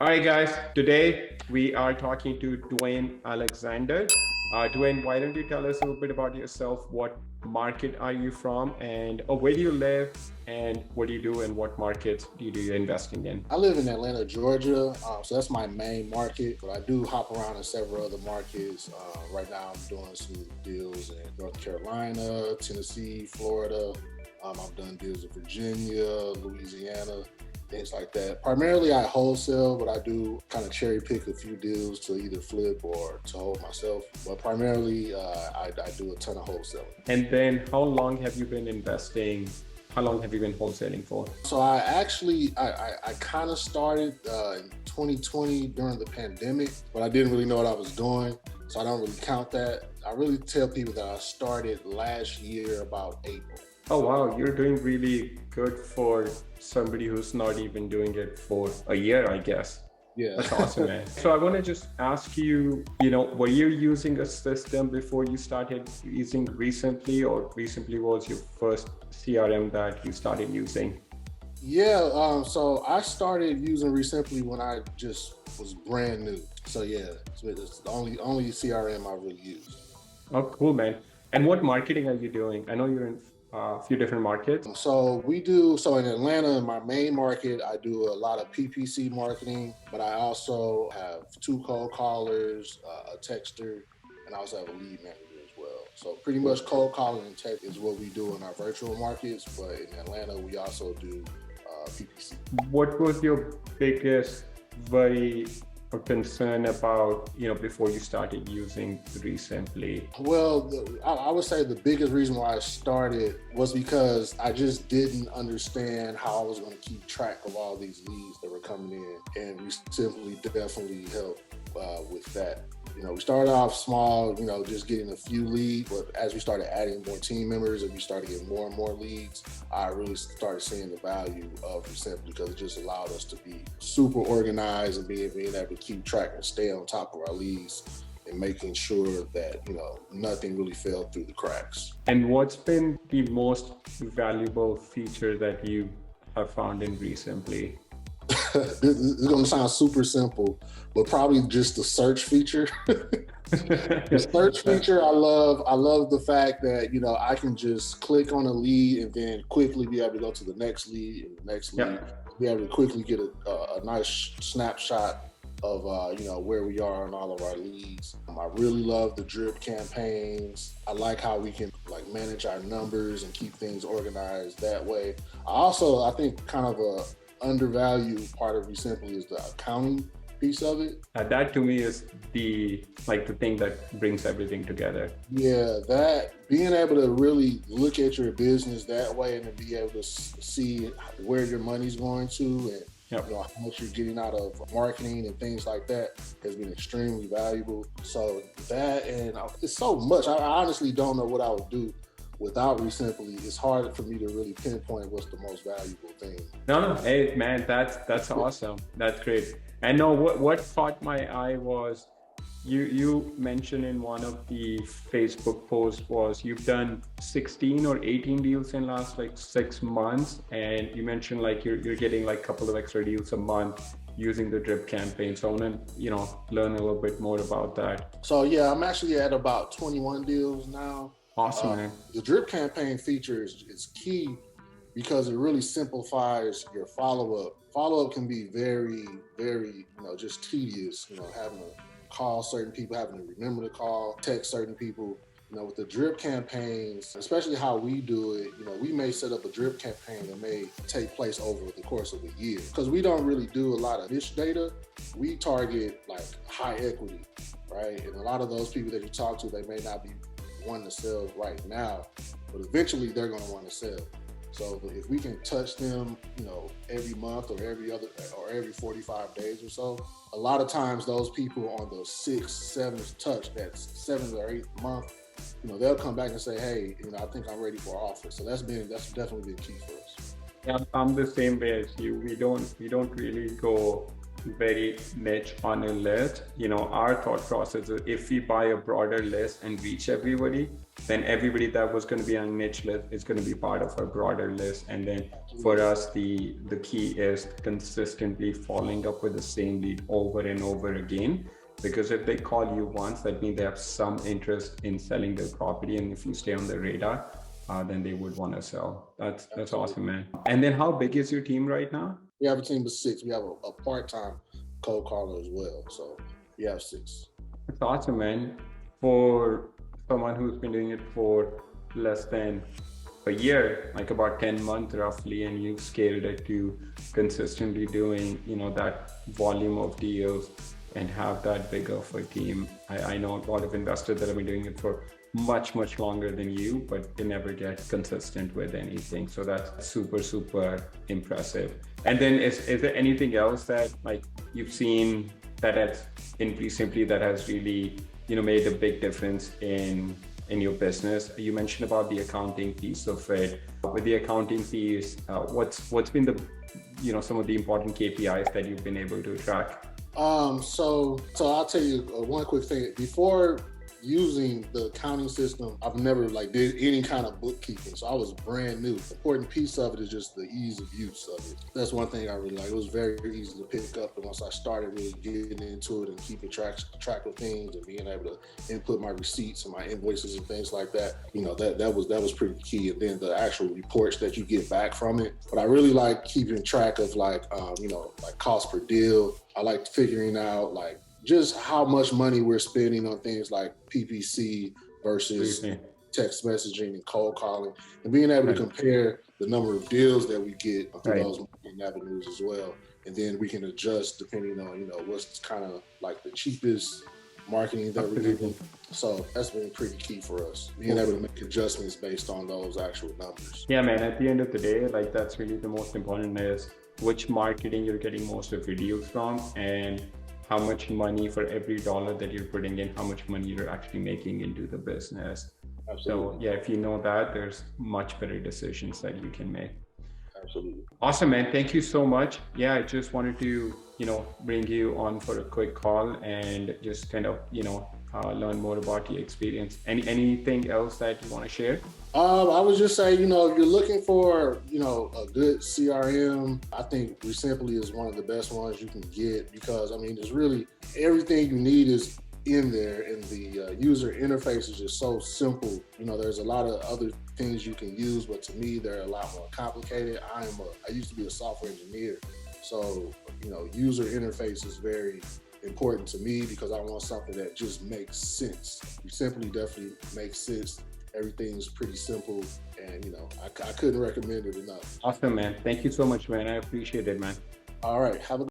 Hi guys, today we are talking to Dwayne Alexander. Dwayne, why don't you tell us a little bit about yourself? What market are you from, and where do you live, and what do you do, and what markets do you do your investing in? I live in Atlanta, Georgia, so that's my main market, but I do hop around in several other markets. Right now I'm doing some deals in North Carolina, Tennessee, Florida. I've done deals in Virginia, Louisiana, things like that. Primarily I wholesale, but I do kind of cherry pick a few deals to either flip or to hold myself. But primarily I do a ton of wholesaling. And then how long have you been investing? How long have you been wholesaling for? So I kind of started in 2020 during the pandemic, but I didn't really know what I was doing. So I don't really count that. I really tell people that I started last year about April. Oh wow, you're doing really good for somebody who's not even doing it for a year, I guess. Yeah. That's awesome, man. So I want to just ask you, were you using a system before you started using REsimpli, or REsimpli was your first CRM that you started using? Yeah, so I started using REsimpli when I just was brand new. So yeah, it's the only CRM I really use. Oh, cool, man. And what marketing are you doing? I know you're in a few different markets. So in Atlanta, in my main market, I do a lot of PPC marketing, but I also have two cold callers, a texter, and I also have a lead manager as well. So pretty much cold calling and text is what we do in our virtual markets, but in Atlanta, we also do PPC. What was your biggest worry or concern about, before you started using REsimpli? Well, I would say the biggest reason why I started was because I just didn't understand how I was going to keep track of all these leads that were coming in, and REsimpli definitely helped with that. We started off small, just getting a few leads, but as we started adding more team members and we started getting more and more leads, I really started seeing the value of REsimpli because it just allowed us to be super organized and being able to keep track and stay on top of our leads and making sure that, nothing really fell through the cracks. And what's been the most valuable feature that you have found in REsimpli? This is going to sound super simple, but probably just the search feature. The search feature, I love the fact that, I can just click on a lead and then quickly be able to go to the next lead and the next lead, be able to quickly get a nice snapshot of, where we are on all of our leads. I really love the drip campaigns. I like how we can manage our numbers and keep things organized that way. I think kind of a undervalued part of REsimpli is the accounting piece of it. That to me is the thing that brings everything together. Yeah, that being able to really look at your business that way and to be able to see where your money's going to and how much you're getting out of marketing and things like that has been extremely valuable. So that, and it's so much. I honestly don't know what I would do without REsimpli. It's hard for me to really pinpoint what's the most valuable thing. No, hey man, that's awesome. That's great. And no, what caught my eye was you mentioned in one of the Facebook posts was you've done 16 or 18 deals in last 6 months, and you mentioned you're getting a couple of extra deals a month using the drip campaign. So I want to learn a little bit more about that. So yeah, I'm actually at about 21 deals now. Awesome, man. The drip campaign feature is key because it really simplifies your follow-up. Follow-up can be very, very, just tedious, having to call certain people, having to remember to call, text certain people. With the drip campaigns, especially how we do it, we may set up a drip campaign that may take place over the course of a year. Because we don't really do a lot of niche data. We target high equity, right? And a lot of those people that you talk to, they may not be wanting to sell right now, but eventually they're going to want to sell. So if we can touch them, every month or every 45 days or so, a lot of times those people on the 6th, 7th touch, that's 7th or 8th month, they'll come back and say, hey, I think I'm ready for an offer. So that's definitely been key for us. Yeah, I'm the same way as you. We don't really go very niche on a list, our thought process is if we buy a broader list and reach everybody, then everybody that was going to be on a niche list is going to be part of our broader list. And then for us, the key is consistently following up with the same lead over and over again. Because if they call you once, that means they have some interest in selling their property. And if you stay on the radar, then they would want to sell. That's awesome, man. And then how big is your team right now? We have a team of 6. We have a part-time cold caller as well. So we have 6. That's awesome, man. For someone who's been doing it for less than a year, like about 10 months roughly, and you've scaled it to consistently doing, that volume of deals and have that big of a team. I know a lot of investors that have been doing it for much longer than you, but they never get consistent with anything. So that's super impressive. And then is there anything else that like you've seen that has in REsimpli that has really made a big difference in your business? You mentioned about the accounting piece of it. With the accounting piece, what's been the some of the important KPIs that you've been able to track? So I'll tell you one quick thing. Before using the accounting system, I've never did any kind of bookkeeping. So I was brand new. The important piece of it is just the ease of use of it. That's one thing I really like. It was very easy to pick up. And once I started really getting into it and keeping track of things and being able to input my receipts and my invoices and things like that, that was pretty key. And then the actual reports that you get back from it. But I really like keeping track of cost per deal. I like figuring out just how much money we're spending on things like PPC versus text messaging and cold calling, and being able to compare the number of deals that we get through those marketing avenues as well. And then we can adjust depending on, what's kind of like the cheapest marketing that we're getting. So that's been pretty key for us, being able to make adjustments based on those actual numbers. Yeah, man, at the end of the day, that's really the most important is which marketing you're getting most of your deals from, and how much money for every dollar that you're putting in, how much money you're actually making into the business. Absolutely. So yeah, if you know that, there's much better decisions that you can make. Absolutely. Awesome, man. Thank you so much. Yeah, I just wanted to, bring you on for a quick call and just kind of, learn more about your experience. Anything else that you want to share? I would just say, if you're looking for, a good CRM, I think REsimpli is one of the best ones you can get because, there's really everything you need is in there, and the user interface is just so simple. There's a lot of other things you can use, but to me, they're a lot more complicated. I used to be a software engineer, so, user interface is very important to me because I want something that just makes sense. REsimpli definitely makes sense. Everything's pretty simple, and I couldn't recommend it enough. Awesome, man. Thank you so much, man. I appreciate it, man. All right, have a